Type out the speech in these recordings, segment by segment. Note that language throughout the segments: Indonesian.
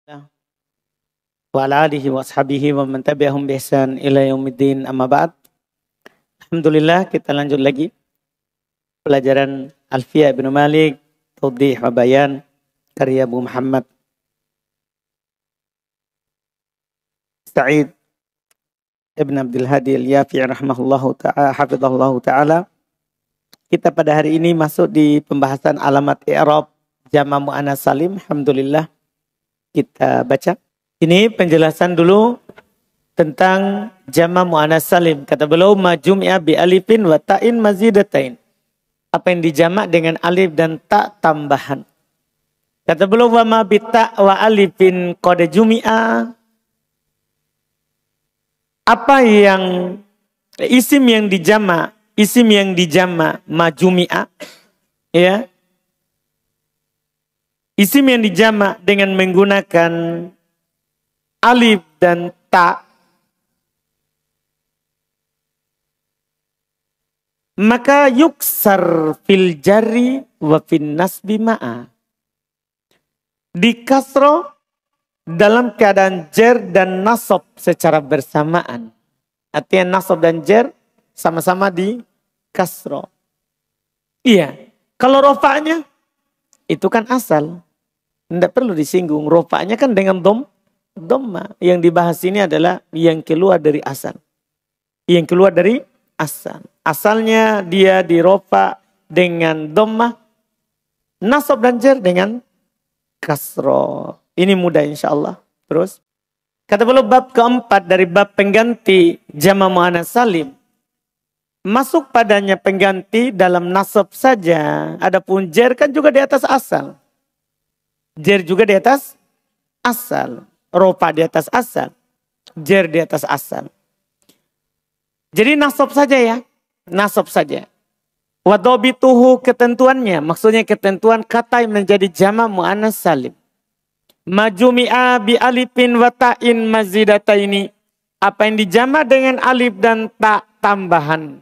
Wa ala alihi wa ashabihi wa man tabi'ahum bi ihsan ila yaumiddin, amma ba'd. Alhamdulillah, kita lanjut lagi pelajaran Alfiyah Ibnu Malik, Tawdih wa Bayan, karya Abu Muhammad Sa'id Ibn Abdul Hadi Al-Yafi' rahimahullahu ta'ala, hafizahullahu ta'ala. Kita pada hari ini masuk di pembahasan alamat i'rab jama' muannats salim. Alhamdulillah, kita baca. Ini penjelasan dulu tentang jama' muannats salim. Kata beliau, ma jumi'a bi alifin wa ta'in mazidatain. Apa yang dijamak dengan alif dan ta tambahan. Kata beliau, wa ma bi ta' wa alifin qad jumi'a. Apa yang isim yang dijamak, ma jumi'a, ya. Isim yang dijamak dengan menggunakan alif dan ta, maka yuksar fil jarri wa fin nasbi ma'a. Di kasro dalam keadaan jar dan nasab secara bersamaan. Artinya nasab dan jar sama-sama di kasro. Iya, kalau rofa'nya itu kan asal. Tidak perlu disinggung. Rofa'nya kan dengan dhamma. Yang dibahas ini adalah yang keluar dari asal. Yang keluar dari asal. Asalnya dia dirofa dengan dhamma, nasab dan jar dengan kasro. Ini mudah insya Allah. Terus, kata beliau bab keempat dari bab pengganti jama' muannats salim. Masuk padanya pengganti dalam nasab saja. Adapun jar kan juga di atas asal. Jar juga di atas asal. Rofa di atas asal. Jar di atas asal. Jadi nasab saja ya. Nasab saja. Wadobituhu ketentuannya. Maksudnya ketentuan kata yang menjadi jama' muannats salim. Majumi'a bi alifin wa ta'in mazidataini. Apa yang dijama' dengan alif dan ta tambahan.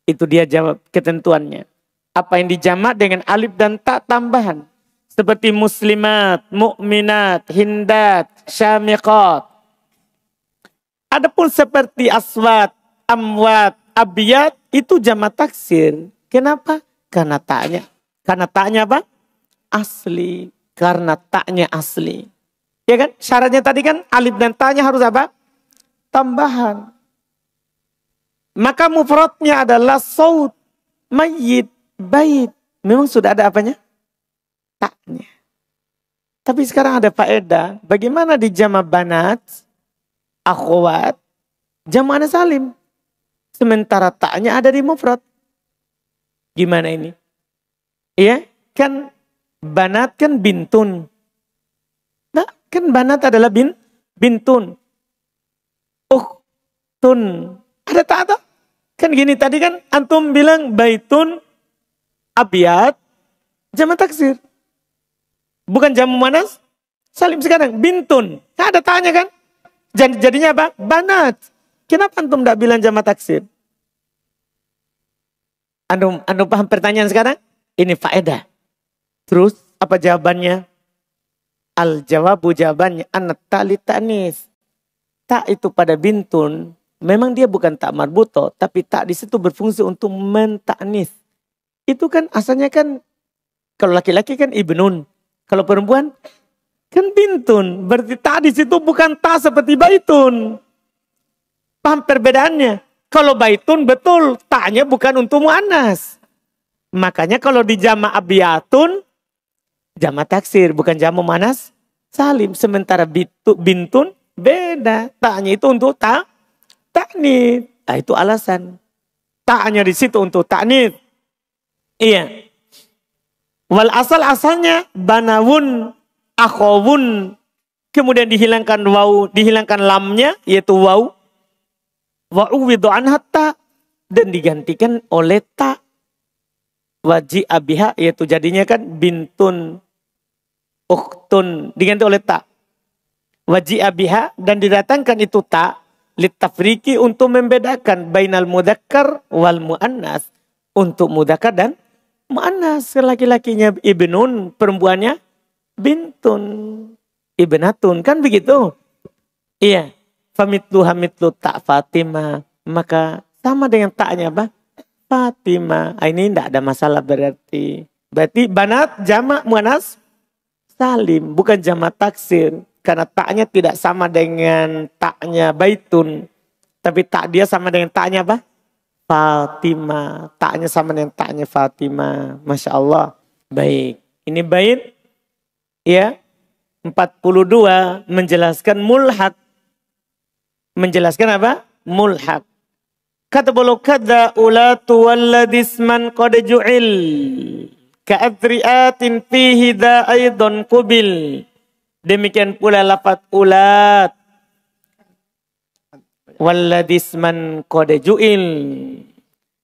Itu dia jawab ketentuannya. Apa yang dijama' dengan alif dan ta tambahan. Seperti muslimat, mukminat, hindat, syamiqat. Adapun seperti aswat, amwat, abiyat, itu jama' taksir. Kenapa? Karena ta'nya apa? Asli. Karena ta'nya asli. Ya kan? Syaratnya tadi kan alif dan ta'nya harus apa? Tambahan. Maka mufradnya adalah saut, mayyit, bait. Memang sudah ada apanya? Ta'nya. Tapi sekarang ada faedah. Bagaimana di jama' banat, akhwat, jama' muannats salim. Sementara ta'nya ada di mufrad. Gimana ini? Iya, kan banat kan bintun. Nah, kan banat adalah bintun. Ukhtun. Ada tak atau? Kan gini tadi kan antum bilang baitun abiyat jama' taksir. Bukan jama' muannats salim sekarang. Bintun. Nah, ada tanya kan? Jadinya apa? Banat. Kenapa antum tidak bilang jama' taksir? Antum paham pertanyaan sekarang? Ini faedah. Terus apa jawabannya? Al-jawabu jawabannya anat ta'li ta'nis. Tak itu pada bintun. Memang dia bukan tak marbuto. Tapi tak di situ berfungsi untuk mentaknis. Itu kan asalnya kan. Kalau laki-laki kan ibnun. Kalau perempuan kan bintun. Berarti tak di situ bukan tak seperti baitun. Paham perbedaannya? Kalau baitun betul. Taknya bukan untuk muannas. Makanya kalau di jama' abiyatun. Jama' taksir. Bukan jama' muannats salim. Sementara bintun beda. Taknya itu untuk ta'nits. Nah, itu alasan. Ta'nya di situ untuk ta'nits. Iya. Wal asalnya banawun, akhawun. Kemudian dihilangkan waw, dihilangkan lamnya yaitu waw. Wa'uwidhu anha ta, dan digantikan oleh ta. Waji'a biha yaitu jadinya kan bintun, ukhtun, diganti oleh ta. Waji'a biha dan didatangkan itu ta. Litafriki untuk membedakan bainal mudzakkar wal muannas. Untuk mudzakkar dan muannas. Laki-lakinya ibnun, perempuannya bintun. ibnatun. Kan begitu? Iya. Famitlu hamitlu tak Fatimah. Maka sama dengan taknya apa? Fatimah. Ini tidak ada masalah berarti. Berarti banat jamak muannas salim. Bukan jamak taksir. Karena taknya tidak sama dengan taknya baitun. Tapi tak dia sama dengan taknya apa? Fatimah. Taknya sama dengan taknya Fatimah. Masya Allah. Baik. Ini bait. Ya. 42 menjelaskan mulhaq. Menjelaskan apa? Mulhaq. Kata beliau kada ulatu walladisman qad ju'il. Ka'adri'atin fihi da aidon kubil. Demikian pula lafaz ulat. Walladisman qad ju'il.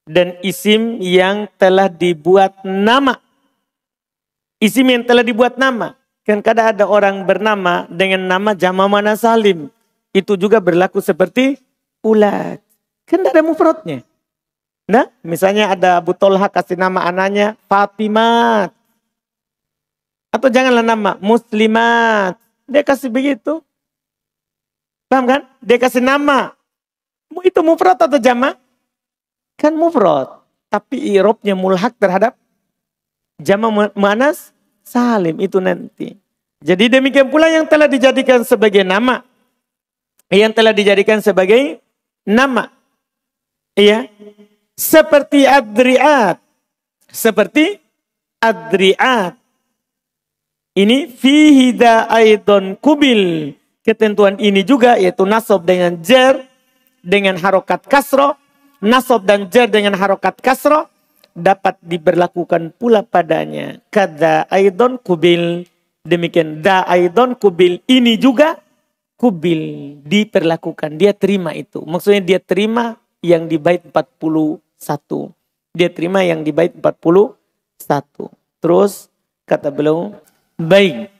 Dan isim yang telah dibuat nama. Isim yang telah dibuat nama. Kan kadang ada orang bernama dengan nama jama' muannats salim. Itu juga berlaku seperti ulat. Kan tidak ada mufradnya. Nah, misalnya ada Abu Tolha kasih nama anaknya Fatimat. Atau janganlah nama Muslimat. Dia kasih begitu. Paham kan? Dia kasih nama. Itu mufrad atau jama'? Kan mufrad. Tapi i'rabnya mulhaq terhadap jama' muannats salim itu nanti. Jadi demikian pula yang telah dijadikan sebagai nama. Yang telah dijadikan sebagai nama. Iya. Seperti adri'at. Seperti adri'at. Ini fihi da aidon kubil. Ketentuan ini juga yaitu nasab dengan jar dengan harokat kasro. Nasab dan jar dengan harokat kasro dapat diberlakukan pula padanya. Kada aidon kubil. Demikian da aidon kubil. Ini juga kubil. Diperlakukan. Dia terima itu. Maksudnya dia terima yang di bait 41. Dia terima yang di bait 41. Terus kata beliau. Baik.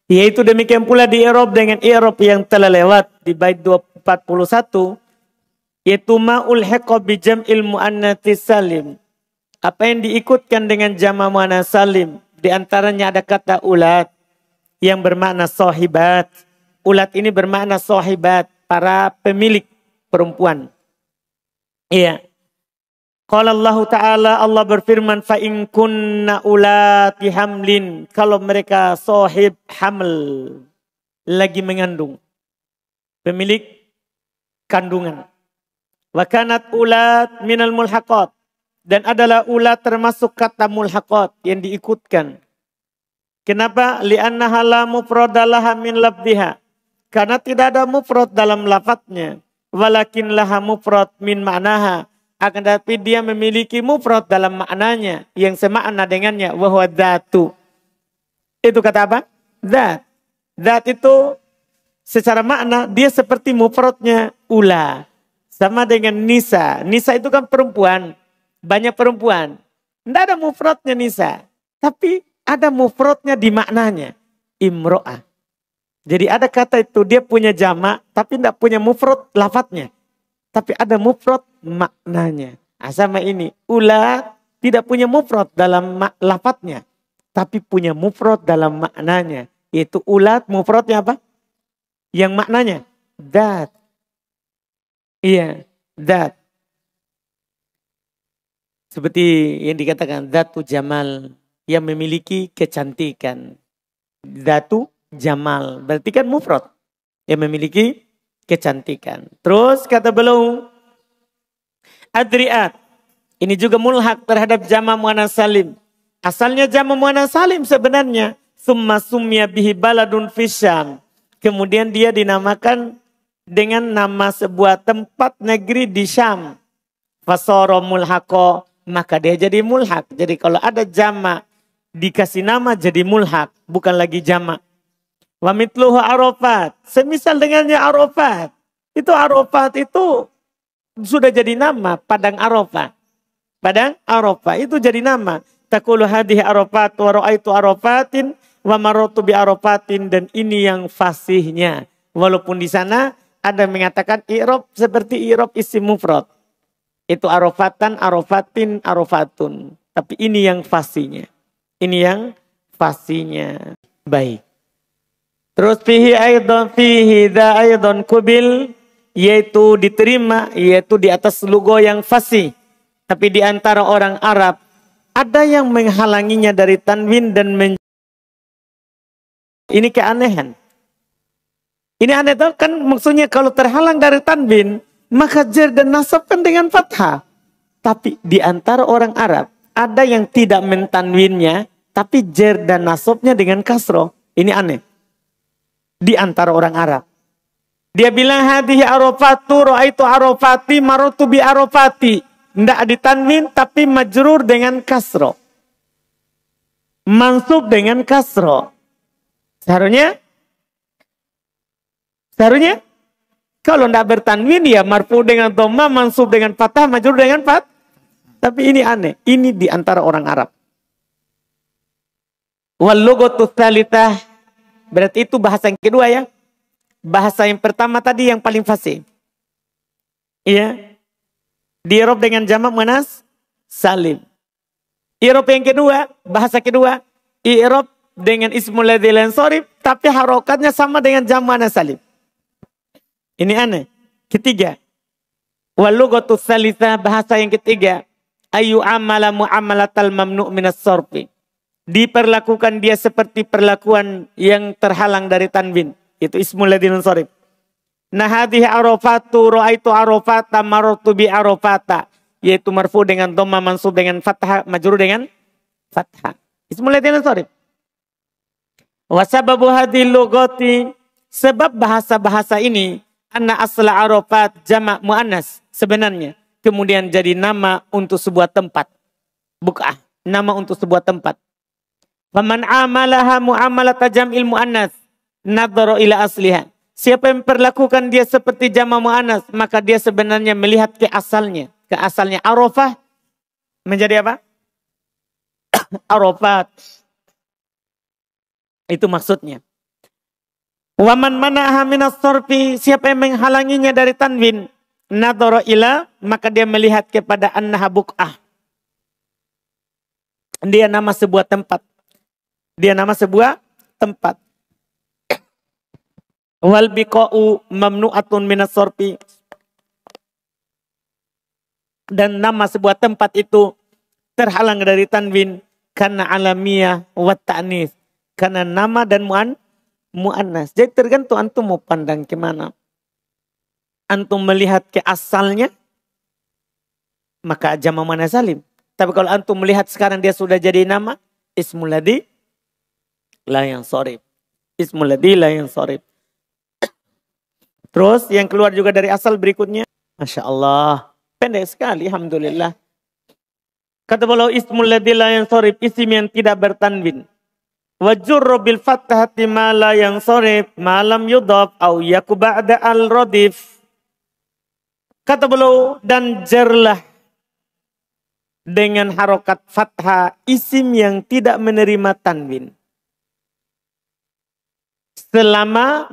Yaitu demikian pula di i'rab dengan i'rab yang telah lewat di bait 41. Yaitu ma'ul hiqa bi jam'il muannats salim. Apa yang diikutkan dengan jama' muannats salim. Di antaranya ada kata ulat. Yang bermakna sahibat. Ulat ini bermakna sahibat. Para pemilik perempuan. Iya. Qala Allah Ta'ala, Allah berfirman, fa in kunna ulati hamlin. Kalau mereka sahib haml. Lagi mengandung. Pemilik kandungan. Wa kanat ulat minal mulhaqat. Dan adalah ulat termasuk kata mulhaqat yang diikutkan. Kenapa? Li'annaha la mufradalaha min labdiha. Karena tidak ada mufrad dalam lafadznya. Walakin laha mufrad min ma'naha. Akan tetapi dia memiliki mufrad dalam maknanya. Yang semakna dengannya. Wahwa dhatu. Itu kata apa? Dhat. Dhat itu secara makna dia seperti mufradnya ula. Sama dengan nisa. Nisa itu kan perempuan. Banyak perempuan. Tidak ada mufradnya nisa. Tapi ada mufradnya di maknanya. Imro'ah. Jadi ada kata itu dia punya jamak. Tapi tidak punya mufrad lafadznya. Tapi ada mufrad maknanya. Nah, sama ini. Ulat tidak punya mufrad dalam lafadznya. Tapi punya mufrad dalam maknanya. Yaitu ulat mufradnya apa? Yang maknanya. Dhat. Iya. Dhat. Seperti yang dikatakan. Dhatu jamal. Yang memiliki kecantikan. Dhatu jamal. Berarti kan mufrad. Yang memiliki kecantikan. Terus kata beliau. Adri'at. Ini juga mulhaq terhadap jama' muannats salim. Asalnya jama' muannats salim sebenarnya. Summa sumya bihi baladun fisyam. Kemudian dia dinamakan dengan nama sebuah tempat negeri di Syam. Fasara mulhaqo. Maka dia jadi mulhaq. Jadi kalau ada jama' dikasih nama jadi mulhaq. Bukan lagi jama'. Wa mitluhu Arafat. Semisal dengannya Arafat. Itu Arafat itu sudah jadi nama. Padang Arafah. Padang Arafah itu jadi nama. Taqulu hadhihi Arafat wa ra'aitu Arafatin wa marartu bi Arafatin. Dan ini yang fasihnya. Walaupun di sana ada mengatakan i'rab seperti i'rab isim mufrad. Itu Arafatan, Arafatin, Arafatun. Tapi ini yang fasihnya. Ini yang fasihnya. Baik. Terus fihi da aidon kubil, yaitu diterima, yaitu di atas lugo yang fasih. Tapi di antara orang Arab ada yang menghalanginya dari tanwin dan ini keanehan. Ini aneh tuh kan, maksudnya kalau terhalang dari tanwin maka jer dan nasab kan dengan fathah. Tapi di antara orang Arab ada yang tidak mentanwinnya tapi jer dan nasabnya dengan kasroh. Ini aneh. Di antara orang Arab. Dia bilang hadhihi arafatu raaitu arafati marotu bi arafati. Tidak ditanwin tapi majrur dengan kasroh. Mansub dengan kasroh. Seharusnya kalau tidak bertanwin ya marfu dengan dhamma, mansub dengan fathah, majrur dengan fathah. Tapi ini aneh. Ini di antara orang Arab. Wal lughatu tsalitsah, berarti itu bahasa yang kedua ya. Bahasa yang pertama tadi yang paling fasih. Iya. Di i'rab dengan jamak muannas salim. I'rab yang kedua, bahasa kedua, i'rab dengan ismul ladzi la yansharif tapi harokatnya sama dengan jamak muannas salim. Ini aneh. Ketiga. Wal lughatu tsalitsah, bahasa yang ketiga, ayu amala muamalatal mamnu' minas sarfi. Diperlakukan dia seperti perlakuan yang terhalang dari tanwin. Itu ismul ladzi la yansharif. Nah hadhihi arafatu raaitu arafata marartu bi arafata, yaitu marfu dengan dhamma, mansub dengan fathah, majrur dengan fathah. Ismul ladzi la yansharif. Wa sababu hadhil lughati, sebab bahasa-bahasa ini anna asla arafat jamak muannas sebenarnya kemudian jadi nama untuk sebuah tempat. Buq'ah, nama untuk sebuah tempat. Faman amalaha muamalata jam'il muannas nadhara ila asliha. Siapa yang perlakukan dia seperti jamak muannas, maka dia sebenarnya melihat ke asalnya. Ke asalnya arafah menjadi apa? Arafat. Itu maksudnya. Waman mana'aha minas sarfi, siapa yang menghalanginya dari tanwin, nadhara ila, maka dia melihat kepada annaha buq'ah. Dia nama sebuah tempat. Dia nama sebuah tempat. Wal biqa'u mamnu'atun minas sarfi. Dan nama sebuah tempat itu terhalang dari tanwin karena alamiah wa ta'nis. Karena nama dan mu'annas. Jadi tergantung antum mau pandang kemana. Antum melihat ke asalnya, maka jamak muannas salim. Tapi kalau antum melihat sekarang dia sudah jadi nama, ismul ladzi la yansharif. Ismul ladzi la yansharif. Terus yang keluar juga dari asal berikutnya. Masya Allah. Pendek sekali, alhamdulillah. Kata beliau ismul ladzi la yansharif, isim yang tidak bertanwin. Wajurru bil fathati ma la yansharif ma lam yudhaf au yaku ba'da al radif. Kata beliau, dan jarlah dengan harokat fathah isim yang tidak menerima tanwin. Selama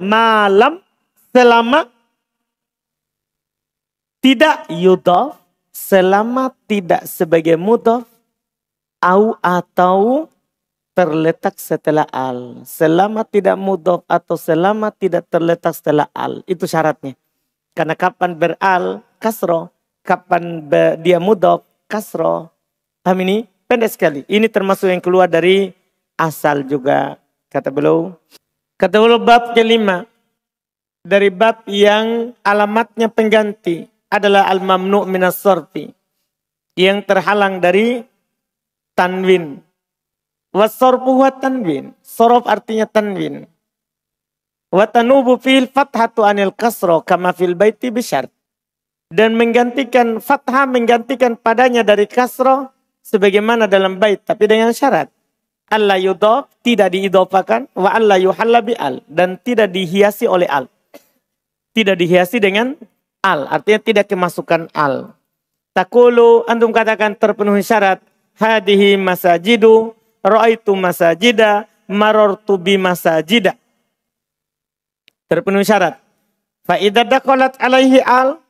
tidak yudhaf, selama tidak sebagai mudhaf, atau terletak setelah al. Selama tidak mudhaf atau selama tidak terletak setelah al. Itu syaratnya. Karena kapan beral, kasroh. Kapan dia mudhaf, kasroh. Paham ini? Pendek sekali. Ini termasuk yang keluar dari asal juga. Kata beliau. Kata beliau bab kelima. Dari bab yang alamatnya pengganti adalah al-mamnu' minas sarfi. Yang terhalang dari tanwin. Wasarfu huwa tanwin. Sorof artinya tanwin. Watanubu fil fathatu anil kasro kama fil baiti bisyart. Dan menggantikan fathah, menggantikan padanya dari kasro sebagaimana dalam bait. Tapi dengan syarat. Allah yudhaf, tidak diidhafakan. Wa Allah yuhalla bi'al. Dan tidak dihiasi oleh al. Tidak dihiasi dengan al. Artinya tidak kemasukan al. Takulu, antum katakan terpenuhi syarat. Hadihi masajidu. Ra'aitu masajida, marartu bi masajida. Terpenuhi syarat. Fa idza dakhalat alaihi al,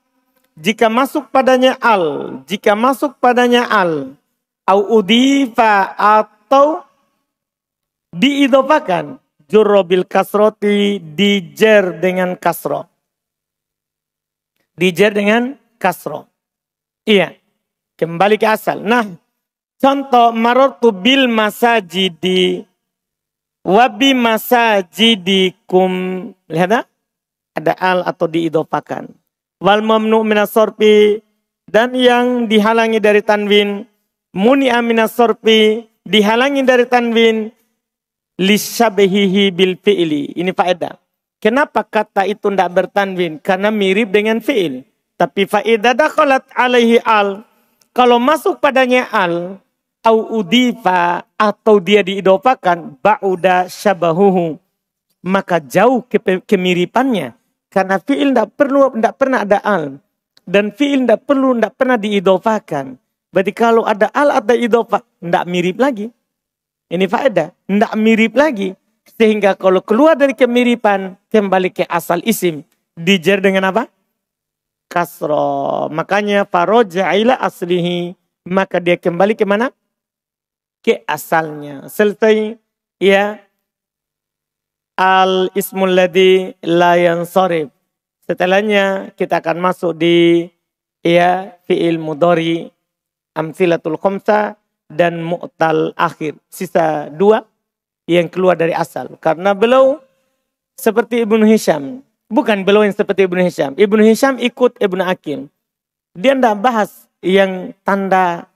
jika masuk padanya al, jika masuk padanya al, au udifa atau diidhafakan, majjurro bil kasroti, dijer dengan kasro. Dijer dengan kasro. Iya, kembali ke asal. Nah, contoh marortu bil masajidi wabi masajidikum. Lihat tak? Ada al atau diidopakan. Wal mamnu minas sorfi, dan yang dihalangi dari tanwin. Muni'a minas sorfi, dihalangi dari tanwin. Lisyabihihi bil fi'li. Ini faedah. Kenapa kata itu tidak bertanwin? Karena mirip dengan fi'il. Tapi faedah dakhalat alaihi al. Kalau masuk padanya al, au udifa, atau dia diidopakan, ba'uda syabahuhu, maka jauh kemiripannya. Karena fi'il tidak pernah ada al. Dan fi'il tidak pernah diidopakan. Berarti kalau ada al atau idofah, tidak mirip lagi. Ini faedah, tidak mirip lagi. Sehingga kalau keluar dari kemiripan, kembali ke asal isim. Dijer dengan apa? Kasro. Makanya faroja ila aslihi, maka dia kembali ke mana? Ke asalnya. Selesai ya. Al ismul ladzi la yansarif. Setelahnya kita akan masuk di ya fi'il mudhari, amsilatul khamsa, dan mu'tal akhir. Sisa 2 yang keluar dari asal. Karena beliau seperti Ibnu Hisham. Bukan beliau yang seperti Ibnu Hisham. Ibnu Hisham ikut Ibnu Aqil. Dia tidak bahas yang tanda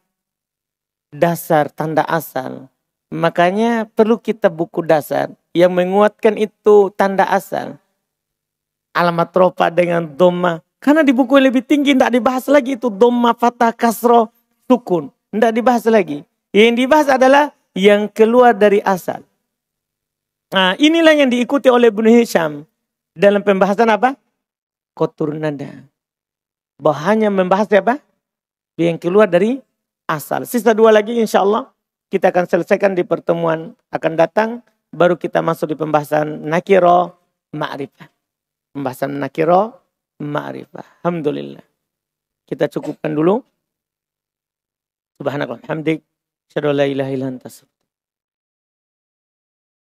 dasar, tanda asal. Makanya perlu kita buku dasar yang menguatkan itu tanda asal. Alamat rofa dengan dhamma. Karena di buku yang lebih tinggi tidak dibahas lagi itu dhamma, fathah, kasroh, sukun. Tidak dibahas lagi. Yang dibahas adalah yang keluar dari asal. Nah, inilah yang diikuti oleh Ibnu Hisham. Dalam pembahasan apa? Qatur nada. Bahwa hanya membahas apa? Yang keluar dari asal. Sisa 2 lagi insya Allah kita akan selesaikan di pertemuan akan datang. Baru kita masuk di pembahasan nakiro ma'rifah. Pembahasan nakiro ma'rifah. Alhamdulillah. Kita cukupkan dulu. Subhanallah. Hamdik. Asyhadu an la ilaha illa anta.